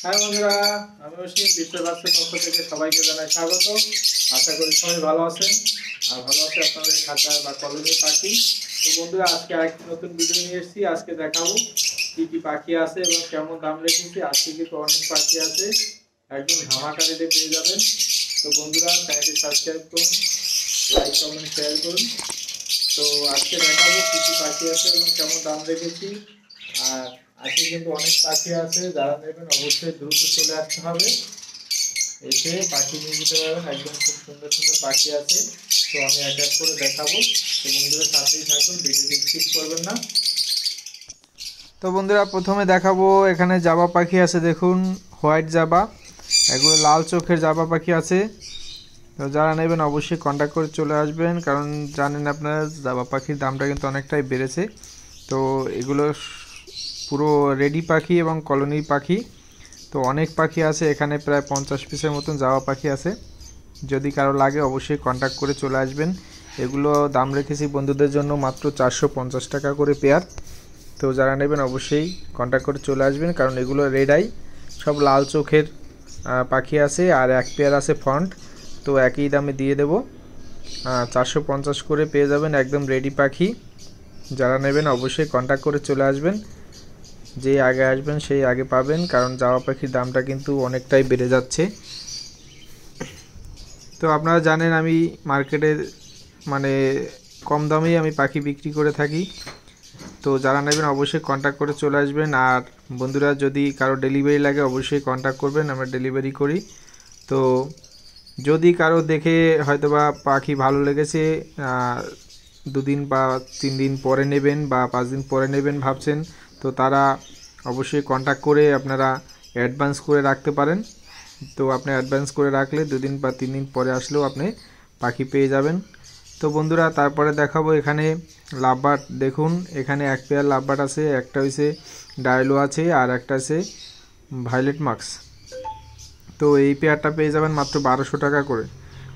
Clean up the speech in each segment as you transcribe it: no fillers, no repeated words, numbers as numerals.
হ্যাঁ বন্ধুরা, আমি অসীম বিশ্ববাসীর পক্ষ থেকে সবাইকে জানাই স্বাগত। আশা করি সবাই ভালো আছেন আর ভালো আছে আপনাদের খাঁচা বা কলোনি পাখি। তো বন্ধুরা, আজকে আরেকটি নতুন ভিডিও নিয়ে এসেছি। আজকে দেখাবো কি কি পাখি আছে এবং কেমন দাম রেখেছি। আজকে কিন্তু অনেক পাখি আছে, একদম ধামাকা রেটে পেয়ে যাবেন। তো বন্ধুরা, চ্যানেলটি সাবস্ক্রাইব করুন, লাইক কমেন্ট শেয়ার করুন। তো আজকে দেখাবো কি কি পাখি আছে এবং কেমন দাম রেখেছি। আর আজকে কিন্তু অনেক পাখি আছে, যারা নেবেন অবশ্যই দ্রুত চলে আসতে হবে, এসে পাখি নিয়ে যেতে পারবেন। একদম খুব সুন্দর সুন্দর পাখি আছে। তো আমি এক এক করে দেখাবো। তো বন্ধুরা সাথেই থাকুন, ভিডিওটি স্কিপ করবেন না। তো বন্ধুরা, প্রথমে দেখাবো এখানে জাবা পাখি আছে, দেখুন হোয়াইট জাবা, এগুলো লাল চোখের জাবা পাখি আছে। তো যারা নেবেন অবশ্যই কন্ট্যাক্ট করে চলে আসবেন, কারণ জানেন আপনারা জাবা পাখির দামটা কিন্তু অনেকটাই বেড়েছে। তো এগুলো পুরো রেডি পাখি এবং কলোনি পাখি। তো অনেক পাখি আছে এখানে, প্রায় 50 পিসের মতন জাবা পাখি আছে। যদি কারো লাগে অবশ্যই কন্ট্যাক্ট করে চলে আসবেন। এগুলো দাম রেখেছি বন্ধুদের জন্য মাত্র 450 টাকা করে পেয়ার। তো যারা নেবেন অবশ্যই কন্ট্যাক্ট করে চলে আসবেন, কারণ এগুলো রেড আই, সব লাল চোখের পাখি আছে, আর এক পেয়ার আছে ফন্ট। তো একই দামে দিয়ে দেবো, 450 করে পেয়ে যাবেন, একদম রেডি পাখি। যারা নেবেন অবশ্যই কন্ট্যাক্ট করে চলে আসবেন। যে আগে আসবেন সেই আগে পাবেন, কারণ জাবা পাখির দামটা কিন্তু অনেকটাই বেড়ে যাচ্ছে। তো আপনারা জানেন আমি মার্কেটের মানে কম দামেই আমি পাখি বিক্রি করে থাকি। তো যারা নেবেন অবশ্যই কন্ট্যাক্ট করে চলে আসবেন। আর বন্ধুরা, যদি কারো ডেলিভারি লাগে অবশ্যই কন্ট্যাক্ট করবেন, আমরা ডেলিভারি করি। তো যদি কারো দেখে হয়তোবা পাখি ভালো লেগেছে, 2 দিন বা 3 দিন পরে নেবেন বা 5 দিন পরে নেবেন ভাবছেন, তো তারা অবশ্যই কন্ট্যাক্ট করে আপনারা অ্যাডভান্স করে রাখতে পারেন। তো আপনি অ্যাডভান্স করে রাখলে 2 দিন বা 3 দিন পরে আসলেও আপনি পাখি পেয়ে যাবেন। তো বন্ধুরা, তারপরে দেখাবো এখানে লাভবার্ড। দেখুন এখানে এক পেয়ার লাভবার্ড আছে, একটা হচ্ছে ডায়লো আছে আর একটা আছে ভায়োলেট মার্কস। তো এই পেয়ারটা পেয়ে যাবেন মাত্র 1200 টাকা করে,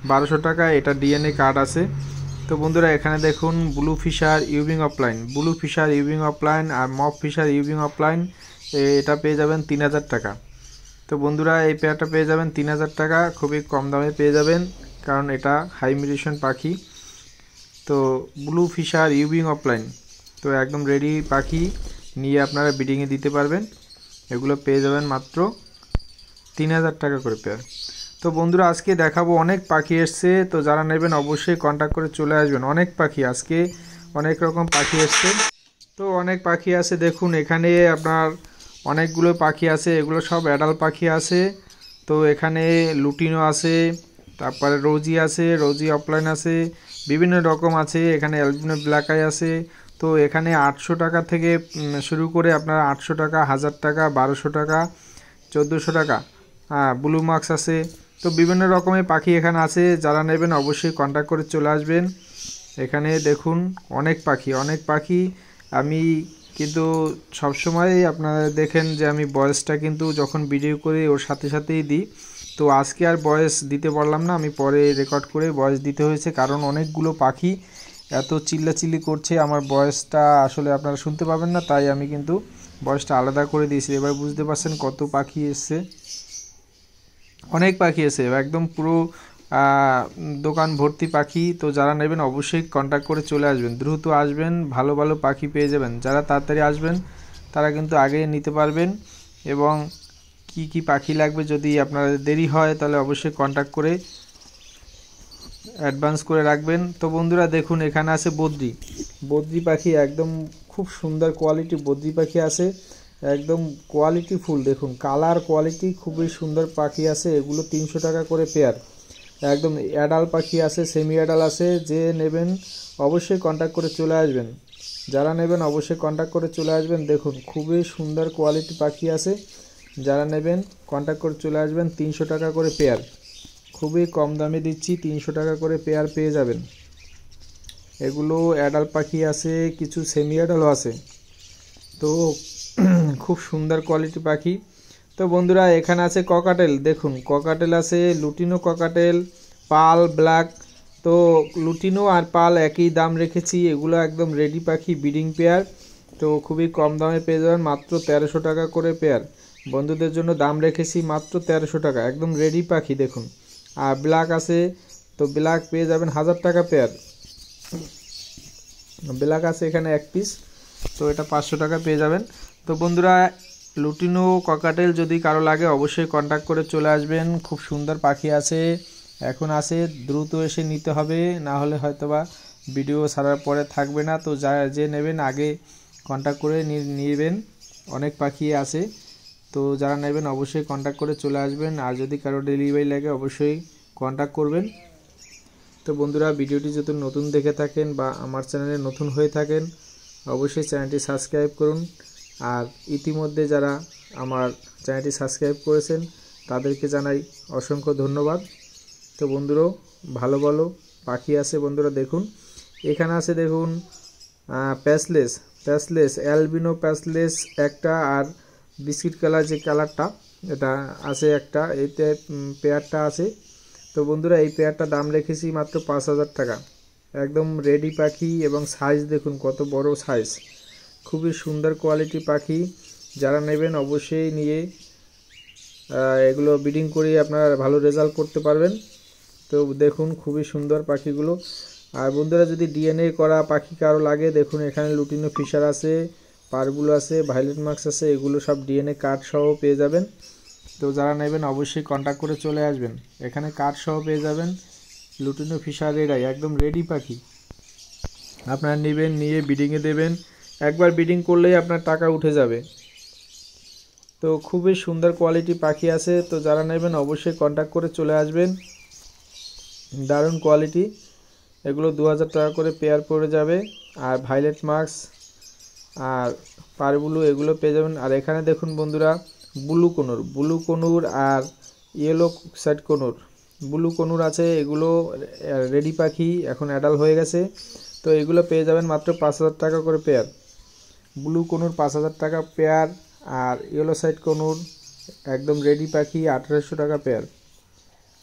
1200 টাকা। এটা ডিএনএ কার্ড আছে। তো বন্ধুরা, এখানে দেখুন ব্লু ফিশার ইউভিং অফলাইন, ব্লু ফিশার ইউভিং অফলাইন আর মফ ফিশার ইউভিং অফলাইন, এটা পেয়ে যাবেন 3000 টাকা। তো বন্ধুরা, এই পেয়ারটা পেয়ে যাবেন 3000 টাকা, খুবই কম দামে পেয়ে যাবেন, কারণ এটা হাই মিউটেশন পাখি। তো ব্লু ফিশার ইউভিং অফলাইন, তো একদম রেডি পাখি, নিয়ে আপনারা ব্রিডিংয়ে দিতে পারবেন। এগুলো পেয়ে যাবেন মাত্র 3000 টাকা করে পেয়ার। তো বন্ধুরা, আজকে দেখাবো অনেক পাখি এসছে। তো যারা নেবেন অবশ্যই কন্ট্যাক্ট করে চলে আসবেন। অনেক পাখি আজকে, অনেক রকম পাখি এসছে। তো অনেক পাখি আছে, দেখুন এখানে আপনার অনেকগুলো পাখি আছে, এগুলো সব অ্যাডাল্ট পাখি আছে। তো এখানে লুটিনো আছে, তারপরে রোজি আছে, রোজি অফলাইন আছে, বিভিন্ন রকম আছে। এখানে অ্যালবিনো ব্ল্যাক আই আছে। তো এখানে 800 টাকা থেকে শুরু করে আপনার 800 টাকা, 1000 টাকা, 1200 টাকা, 1400 টাকা, ব্লু মার্কস আছে। তো বিভিন্ন রকমের পাখি এখানে আছে। যারা নেবেন অবশ্যই কন্ট্যাক্ট করে চলে আসবেন। এখানে দেখুন অনেক পাখি, অনেক পাখি। আমি কিন্তু সবসময় আপনারা দেখেন যে আমি বয়েসটা কিন্তু যখন ভিডিও করি ওর সাথে সাথেই দিই। তো আজকে আর বয়েস দিতে পারলাম না, আমি পরে রেকর্ড করে বয়েস দিতে হয়েছে, কারণ অনেকগুলো পাখি এত চিল্লাচিল্লি করছে, আমার বয়েসটা আসলে আপনারা শুনতে পাবেন না, তাই আমি কিন্তু বয়েসটা আলাদা করে দিয়েছি। এবার বুঝতে পারছেন কত পাখি এসছে, অনেক পাখি এসে একদম পুরো দোকান ভর্তি পাখি। তো যারা নেবেন অবশ্যই কন্ট্যাক্ট করে চলে আসবেন, দ্রুত আসবেন, ভালো ভালো পাখি পেয়ে যাবেন। যারা তাড়াতাড়ি আসবেন তারা কিন্তু আগে নিতে পারবেন। এবং কি কি পাখি লাগবে, যদি আপনাদের দেরি হয় তাহলে অবশ্যই কন্ট্যাক্ট করে অ্যাডভান্স করে রাখবেন। তো বন্ধুরা দেখুন এখানে আছে বদ্রি, বদ্রি পাখি, একদম খুব সুন্দর কোয়ালিটি বদ্রি পাখি আছে, একদম কোয়ালিটি ফুল। দেখুন কালার কোয়ালিটি খুবই সুন্দর পাখি আছে। এগুলো 300 টাকা করে পেয়ার। একদম অ্যাডাল পাখি আছে, সেমি অ্যাডাল আছে। যে নেবেন অবশ্যই কন্ট্যাক্ট করে চলে আসবেন। যারা নেবেন অবশ্যই কন্ট্যাক্ট করে চলে আসবেন। দেখুন খুবই সুন্দর কোয়ালিটি পাখি আছে, যারা নেবেন কন্ট্যাক্ট করে চলে আসবেন। 300 টাকা করে পেয়ার, খুবই কম দামে দিচ্ছি, 300 টাকা করে পেয়ার পেয়ে যাবেন। এগুলো অ্যাডাল পাখি আছে, কিছু সেমি অ্যাডালও আছে। তো খুব সুন্দর কোয়ালিটি পাখি। তো বন্ধুরা, এখানে আছে ককাটেল, দেখুন ককাটেল আছে, লুটিনো ককাটেল, পাল ব্ল্যাক। তো লুটিনো আর পাল একই দাম রেখেছি, এগুলো একদম রেডি পাখি, ব্রিডিং পেয়ার। তো খুবই কম দামে পেয়ে যাবেন, মাত্র 1300 টাকা করে পেয়ার। বন্ধুদের জন্য দাম রেখেছি মাত্র 1300 টাকা, একদম রেডি পাখি দেখুন। আর ব্ল্যাক আছে, তো ব্ল্যাক পেয়ে যাবেন 1000 টাকা পেয়ার। ব্ল্যাক আছে এখানে এক পিস, তো এটা 500 টাকা পেয়ে যাবেন। তো বন্ধুরা, লুটিনো ককাটেল যদি কারো লাগে অবশ্যই কন্ট্যাক্ট করে চলে আসবেন। খুব সুন্দর পাখি আছে, এখন আছে, দ্রুত এসে নিতে হবে, না হলে হয়তোবা ভিডিও ছাড়ার পরে থাকবে না। তো যে নেবেন আগে কন্ট্যাক্ট করে নেবেন, অনেক পাখি আছে। তো যারা নেবেন অবশ্যই কন্ট্যাক্ট করে চলে আসবেন। আর যদি কারো ডেলিভারি লাগে অবশ্যই কন্ট্যাক্ট করবেন। তো বন্ধুরা, ভিডিওটি যদি নতুন দেখে থাকেন বা আমার চ্যানেলে নতুন হয়ে থাকেন অবশ্যই চ্যানেলটি সাবস্ক্রাইব করুন। আর ইতিমধ্যে যারা আমার চ্যানেলটি সাবস্ক্রাইব করেছেন তাদেরকে জানাই অসংখ্য ধন্যবাদ। তো বন্ধুরা, ভালো ভালো পাখি আছে বন্ধুরা, দেখুন এখানে আছে, দেখুন প্যাসলেস অ্যালবিনো প্যাসলেস একটা, আর বিস্কিট কালার যে কালারটা এটা আছে একটা, এইতে পেয়ারটা আছে। তো বন্ধুরা, এই পেয়ারটা দাম রেখেছি মাত্র 5000 টাকা, একদম রেডি পাখি এবং সাইজ দেখুন কত বড় সাইজ, খুবই সুন্দর কোয়ালিটি পাখি। যারা নেবেন অবশ্যই নিয়ে এগুলো ব্রিডিং করে আপনারা ভালো রেজাল্ট করতে পারবেন। তো দেখুন খুবই সুন্দর পাখিগুলো। আর বন্ধুরা, যদি ডিএনএ করা পাখি কারো লাগে, দেখুন এখানে লুটিনো ফিশার আছে, পারবুল আছে, ভায়োলেট মার্কস আছে, এগুলো সব ডিএনএ কার্ড সহ পেয়ে যাবেন। তো যারা নেবেন অবশ্যই কন্ট্যাক্ট করে চলে আসবেন, এখানে কার্ড সহ পেয়ে যাবেন। লুটিনো ফিশার এরাই একদম রেডি পাখি, আপনারা নেবেন, নিয়ে ব্রিডিংয়ে দেবেন, একবার ব্রিডিং করলেই আপনার টাকা উঠে যাবে। তো খুবই সুন্দর কোয়ালিটি পাখি আছে, তো যারা নেবেন অবশ্যই কন্ট্যাক্ট করে চলে আসবেন। দারুণ কোয়ালিটি, এগুলো 2000 টাকা করে পেয়ার পড়ে যাবে। আর ভায়োলেট মার্কস আর পারবুলু এগুলো পেয়ে যাবেন। আর এখানে দেখুন বন্ধুরা, ব্লু কনুর আর yellow side conure, blue conure আছে, এগুলো রেডি পাখি, এখন অ্যাডাল্ট হয়ে গেছে। তো এগুলো পেয়ে যাবেন মাত্র 5000 টাকা করে পেয়ার। ব্লু কনুর 5000 টাকা পেয়ার, আর ইয়েলো সাইড কনুর একদম রেডি পাখি 1800 টাকা পেয়ার।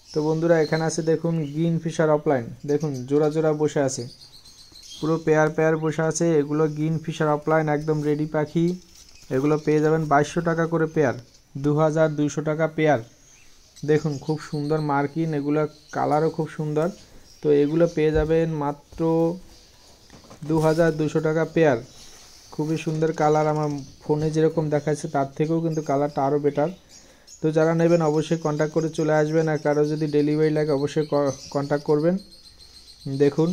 তো বন্ধুরা, এখানে আছে দেখুন গ্রিন ফিশার অফলাইন, দেখুন জোড়া জোড়া বসে আছে, পুরো পেয়ার বসে আছে, এগুলো গ্রিন ফিশার অফলাইন একদম রেডি পাখি। এগুলো পেয়ে যাবেন 2200 টাকা করে পেয়ার, 2200 টাকা পেয়ার। দেখুন খুব সুন্দর মার্কিন, এগুলো কালারও খুব সুন্দর। তো এগুলো পেয়ে যাবেন মাত্র 2200 টাকা পেয়ার, খুবই সুন্দর কালার, আমার ফোনে যেরকম দেখাচ্ছে তার থেকেও কিন্তু কালারটা আরও বেটার। তো যারা নেবেন অবশ্যই কন্ট্যাক্ট করে চলে আসবেন। আর কারো যদি ডেলিভারি লাগে অবশ্যই কন্ট্যাক্ট করবেন। দেখুন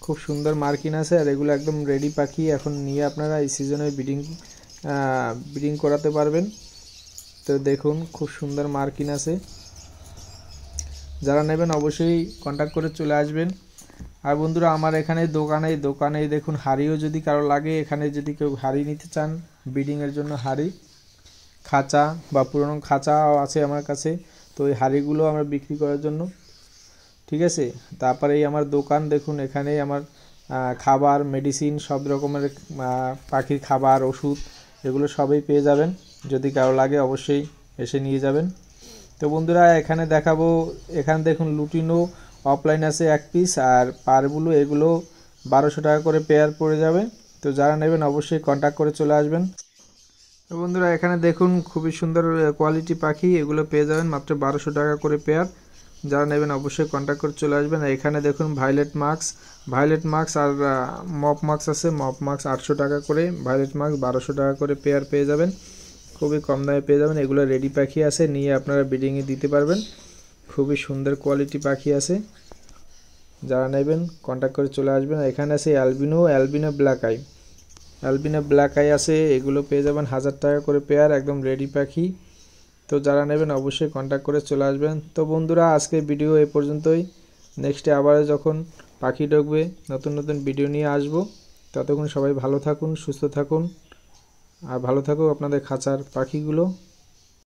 খুব সুন্দর মার্কিন আছে, আর এগুলো একদম রেডি পাখি, এখন নিয়ে আপনারা এই সিজনে ব্রিডিং করাতে পারবেন। তো দেখুন খুব সুন্দর মার্কিন আছে, যারা নেবেন অবশ্যই কন্ট্যাক্ট করে চলে আসবেন। আর বন্ধুরা, আমার এখানে দোকানে দেখুন হাড়িও যদি কারো লাগে, এখানে যদি কেউ হাড়ি নিতে চান ব্রিডিংয়ের জন্য, হাড়ি খাঁচা বা পুরনো খাঁচাও আছে আমার কাছে। তো এই হাড়িগুলো আমরা বিক্রি করার জন্য, ঠিক আছে। তারপরে এই আমার দোকান দেখুন, এখানেই আমার খাবার, মেডিসিন, সব রকমের পাখির খাবার, ওষুধ এগুলো সবই পেয়ে যাবেন। যদি কারো লাগে অবশ্যই এসে নিয়ে যাবেন। তো বন্ধুরা, এখানে দেখাবো, এখানে দেখুন লুটিনো অফলাইন আছে এক পিস, আর পারবুলো এগুলো 1200 টাকা করে পেয়ার পড়ে যাবে। তো যারা নেবেন অবশ্যই কন্ট্যাক্ট করে চলে আসবেন। তো বন্ধুরা, এখানে দেখুন খুবই সুন্দর কোয়ালিটি পাখি, এগুলো পেয়ে যাবেন মাত্র 1200 টাকা করে পেয়ার। যারা নেবেন অবশ্যই কন্ট্যাক্ট করে চলে আসবেন। আর এখানে দেখুন ভায়োলেট মার্কস আর মপ মার্কস আছে, মপ মার্কস 800 টাকা করে, ভায়োলেট মার্কস 1200 টাকা করে পেয়ার পেয়ে যাবেন, খুবই কম দামে পেয়ে যাবেন। এগুলো রেডি পাখি আছে, নিয়ে আপনারা ব্রিডিংয়ে দিতে পারবেন, খুবই সুন্দর কোয়ালিটি পাখি আছে। যারা নেবেন কন্ট্যাক্ট করে চলে আসবেন। এখানে আছে অ্যালবিনো ব্ল্যাক আই আছে, এগুলো পেয়ে যাবেন 1000 টাকা করে পেয়ার, একদম রেডি পাখি। তো যারা নেবেন অবশ্যই কন্ট্যাক্ট করে চলে আসবেন। তো বন্ধুরা, আজকে ভিডিও এ পর্যন্তই, নেক্সটে আবার যখন পাখি ঢুকবে নতুন ভিডিও নিয়ে আসব। ততক্ষণ সবাই ভালো থাকুন, সুস্থ থাকুন, আর ভালো থাকুক আপনাদের খাঁচার পাখিগুলো।